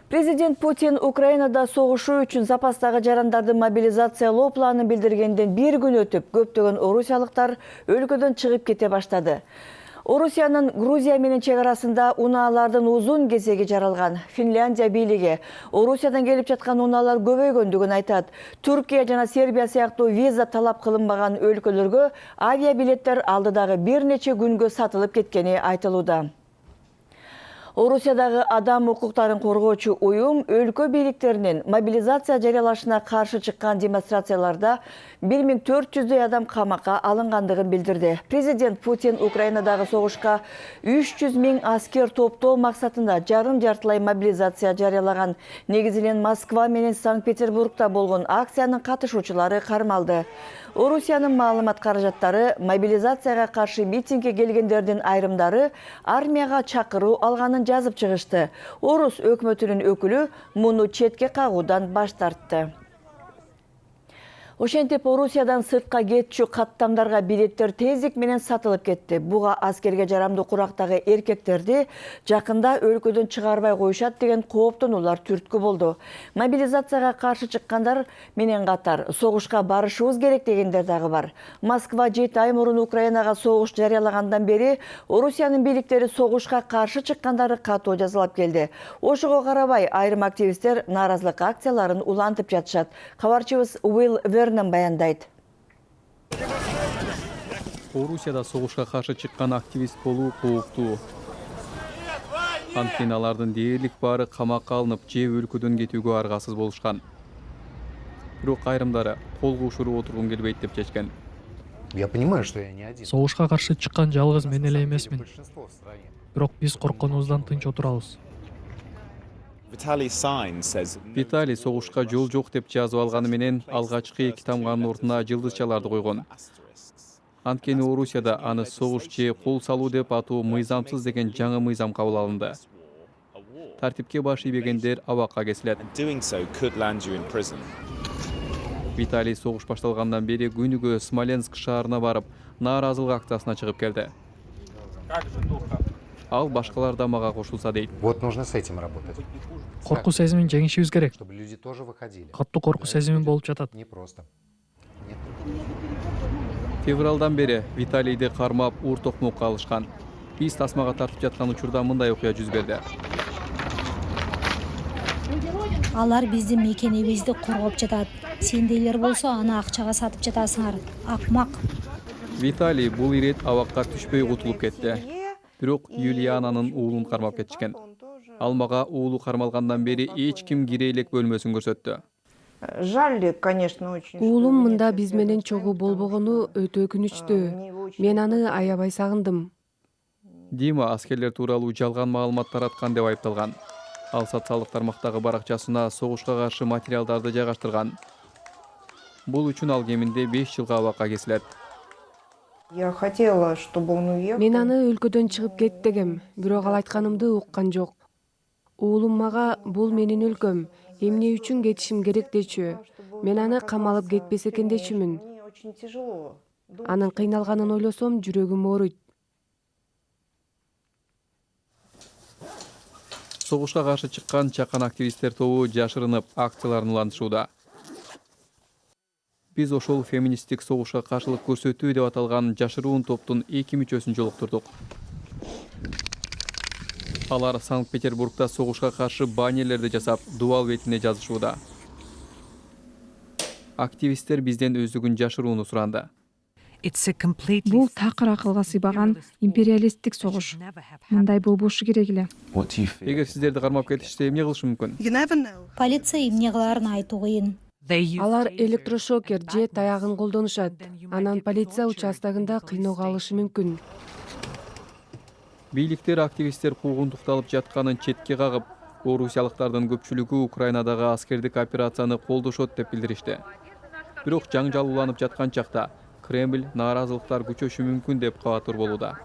Президент Путин Украинада согушу үчүн запастагы жарандарды мобилизациялоо планын билдиргенден bir күн өтүп, көптөгөн орусиялыктар өлкөдөн чыгып кете баштады. Орусиянын Грузия менен чек арасында унаалардын узун кезеги жаралган. Финляндия бийлиги Орусиядан келип жаткан унаалар көбөйгөндүгүн айтат. Түркия жана Сербия сыяктуу виза талап кылынбаган өлкөлөргө авиабилеттер алдыдагы бир нече күнгө сатылып кеткени айтылууда. Орусиядагы адам укуктарын коргоочу уюм өлкө бийликтеринин мобилизация жарыялашына каршы чыккан демонстрацияларда 1400 адам камакка алынгандыгын билдирди. Президент Путин Украинадагы согушка 300 000 аскер топтоо максатында жарым-жартылай мобилизация жарыялаган. Негизинен Москва менен Санкт-Петербургда болгон акциянын катышуучулары кармалды. Орусиянын маалымат каражаттары мобилизацияга каршы митингге келгендердин айрымдары армияга чакыруу алганын жазып чыгышты. Орус өкмөтүнүн өкүлү муну четке кагуудан баш тартты. Ошентип Орусиядан сыртка кетчү каттамдарга билеттер тездик менен сатылып кетти. Буга аскерге жарамдуу курактагы эркектерди жакында өлкөдөн чыгарбай коюшат деген кооптонуулар түрткү болду. Мобилизацияга каршы чыккандар менен катар согушка барышыбыз керек дегендер дагы бар. Москва 7 ай мурун Украинага согуш жарыялагандан бери Орусиянын бийликтери согушка каршы чыккандары катуу жазалап келди. Ошого карабай айрым активисттер нааразылык акцияларын улантып жатышат. Кабарчыбыз Уилл баяндайт. Орусияда согушка каршы чыккан активист болуу кооптуу. Анткени алардын дээрлик баары камакка алынып, же өлкөдөн кетүүгө аргасыз болушкан. Бирок айрымдары колго ушуруп отургум келбейт деп чечкен. Согушка каршы чыккан жалгыз мен эле эмесмин. Бирок биз коркконубуздан тынч отурабыз. Виталий согушка жол жок деп жазып алганы менен алгачкы 2 тамганын ордуна жылдызчаларды койгон. Анткени Орусияда аны согуш же кол салуу деп атуу мыйзамсыз деген жаңы мыйзам кабыл алынды. Тартипке баш ийбегендер абакка кесилет. Виталий согуш башталгандан бери күнүгө Смоленск шаарына барып, нааразылык акциясына чыгып келди. Ал башкалар да мага кошулса дейт. Вот нужно с этим работать. Корку сезимин жеңишибиз керек. Чтобы люди тоже выходили. Каттуу корку сезими болуп жатат. Не просто. Февралдан бери Виталийди кармап ур токмокко алышкан. Биз тасмага тартып жаткан учурда мындай окуя жүз берди. Алар биздин мекенебизди коргоп жатат. Сендейлер болсо аны акчага сатып жатасыңар. Акмак. Виталий бул ирет абакка түшпөй кутулуп кетти. Бирок Юлиананын уулун кармап кетишкен. Ал мага уулу кармалгандан бери эч ким кирейлик бөлмөсүн көрсөттү. Уулум мында биз менен чогуу болбогону өтө өкүнүчтүү. Мен аны аябай сагындым. Дима аскерлер тууралуу жалган маалымат тараткан деп айыпталган. Ал социалдык тармактагы баракчасына согушка каршы материалдарды жайгаштырган. Бул үчүн ал кеминде 5 жылга абакка кесилет. Мен аны өлкөдөн чыгып кет дегем, бирок ал айтканымды уккан жок. Уулум мага бул менин өлкөм, эмне үчүн кетишим керек дечү. Мен аны камалып кетпесе экен дечүмүн. Анын кыйналганын ойлосом жүрөгүм ооруйт. Согушка каршы чыккан чакан активисттер тобу жашырынып акцияларын улантышууда. Биз ошол феминисттик согушка каршылык көрсөтүү деп аталган жашыруун топтун 2 мүчөсүн жолуктурдук. Алар Санкт-Петербургда согушка каршы баннерлерди жасап, дубал бетине жазышууда. Активисттер бизден өздүгүн жашырууну суранды. Бул такыр акылга сыйбаган империалисттик согуш. Мындай болбошу керек эле. Эгер сиздерди кармап кетишсе эмне кылышы мүмкүн? Полиция эмне кылаарын айтуу кыйын. Алар электрошокер же таягын колдонушат. Анан полиция участогунда кыйноого алышы мүмкүн. Бийликтер активисттер куугунтукталып жатканын четке кагып, орусиялыктардын көпчүлүгү Украинадагы аскердик операцияны колдошот деп билдиришти. Бирок жаңжал уланып жаткан чакта Кремль нааразылыктар күчөшү мүмкүн деп кабатыр болууда.